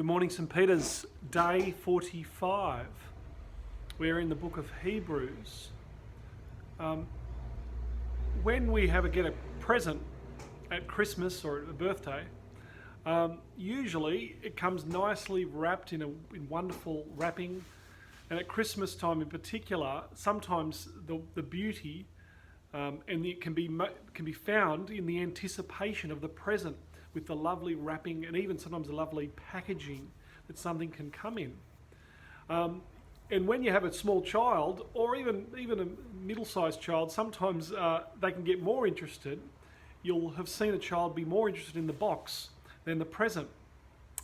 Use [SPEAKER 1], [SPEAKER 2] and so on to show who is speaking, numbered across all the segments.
[SPEAKER 1] Good morning, St. Peter's, day 45. We're in the book of Hebrews. When we get a present at Christmas or at a birthday, usually it comes nicely wrapped in wonderful wrapping. And at Christmas time in particular, sometimes the beauty and it can be found in the anticipation of the present, with the lovely wrapping and even sometimes the lovely packaging that something can come in. And when you have a small child, or even a middle-sized child, sometimes they can get more interested. You'll have seen a child be more interested in the box than the present.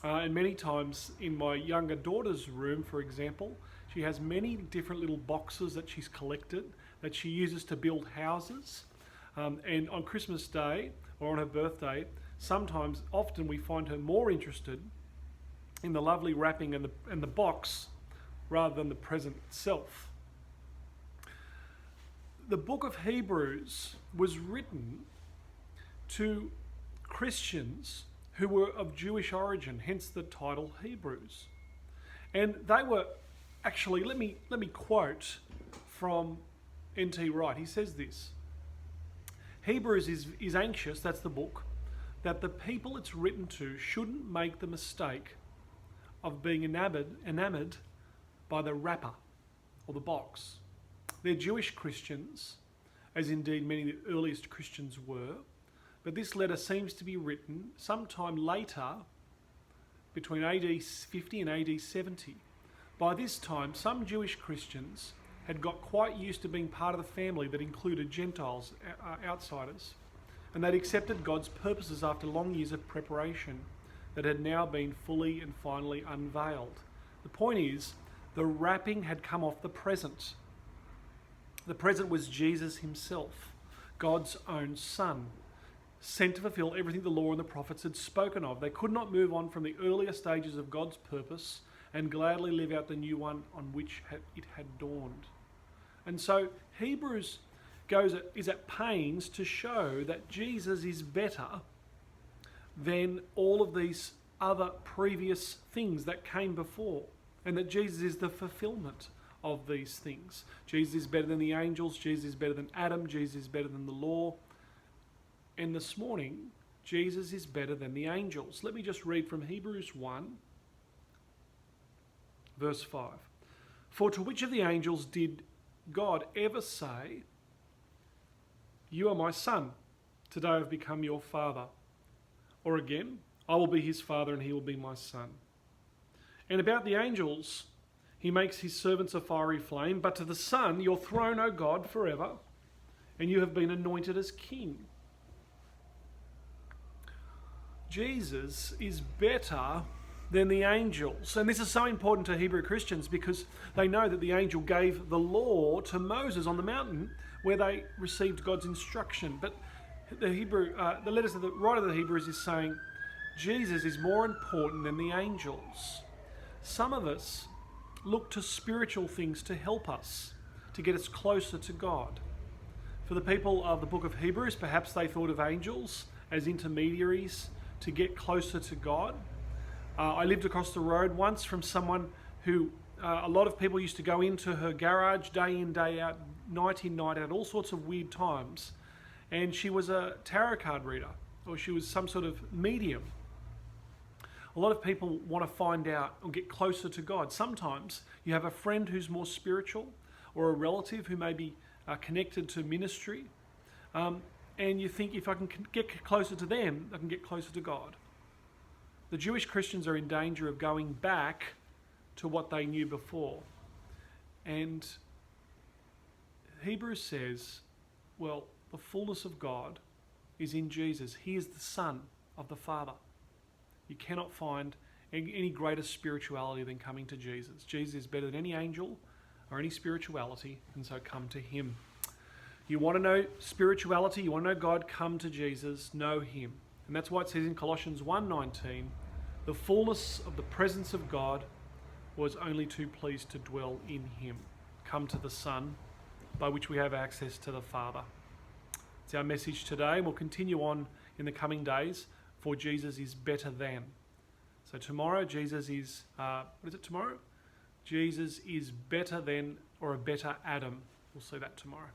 [SPEAKER 1] And many times in my younger daughter's room, for example, she has many different little boxes that she's collected that she uses to build houses. And on Christmas Day or on her birthday, often we find her more interested in the lovely wrapping and the box rather than the present itself. The book of Hebrews was written to Christians who were of Jewish origin, hence the title Hebrews. And they were actually, let me quote from N.T. Wright. He says this: Hebrews is anxious, that's the book, that the people it's written to shouldn't make the mistake of being enamored by the wrapper or the box. They're Jewish Christians, as indeed many of the earliest Christians were, but this letter seems to be written sometime later, between AD 50 and AD 70. By this time, some Jewish Christians had got quite used to being part of the family that included Gentiles, outsiders, and they'd accepted God's purposes after long years of preparation that had now been fully and finally unveiled. The point is, the wrapping had come off the present. The present was Jesus himself, God's own Son, sent to fulfill everything the law and the prophets had spoken of. They could not move on from the earlier stages of God's purpose and gladly live out the new one on which it had dawned. And so Hebrews is at pains to show that Jesus is better than all of these other previous things that came before, and that Jesus is the fulfillment of these things. Jesus is better than the angels, Jesus is better than Adam, Jesus is better than the law. And this morning, Jesus is better than the angels. Let me just read from Hebrews 1, verse 5. For to which of the angels did God ever say, "You are my son, today I have become your father"? Or again, "I will be his father and he will be my son"? And about the angels, he makes his servants a fiery flame. But to the Son, your throne, O God, forever, and you have been anointed as king. Jesus is better than the angels. And this is so important to Hebrew Christians because they know that the angel gave the law to Moses on the mountain where they received God's instruction. But the writer of the Hebrews is saying Jesus is more important than the angels. Some of us look to spiritual things to help us, to get us closer to God. For the people of the book of Hebrews, perhaps they thought of angels as intermediaries to get closer to God. I lived across the road once from someone who a lot of people used to go into her garage day in, day out, night in, night out, all sorts of weird times. And she was a tarot card reader, or she was some sort of medium. A lot of people want to find out or get closer to God. Sometimes you have a friend who's more spiritual, or a relative who may be connected to ministry, and you think, if I can get closer to them, I can get closer to God. The Jewish Christians are in danger of going back to what they knew before. And Hebrews says, well, the fullness of God is in Jesus. He is the Son of the Father. You cannot find any greater spirituality than coming to Jesus. Jesus is better than any angel or any spirituality, and so come to him. You want to know spirituality, you want to know God, come to Jesus, know him. And that's why it says in Colossians 1:19, the fullness of the presence of God was only too pleased to dwell in him. Come to the Son, by which we have access to the Father. It's our message today, and we'll continue on in the coming days, for Jesus is better than. So tomorrow, Jesus is, what is it tomorrow? Jesus is better than, or a better Adam. We'll see that tomorrow.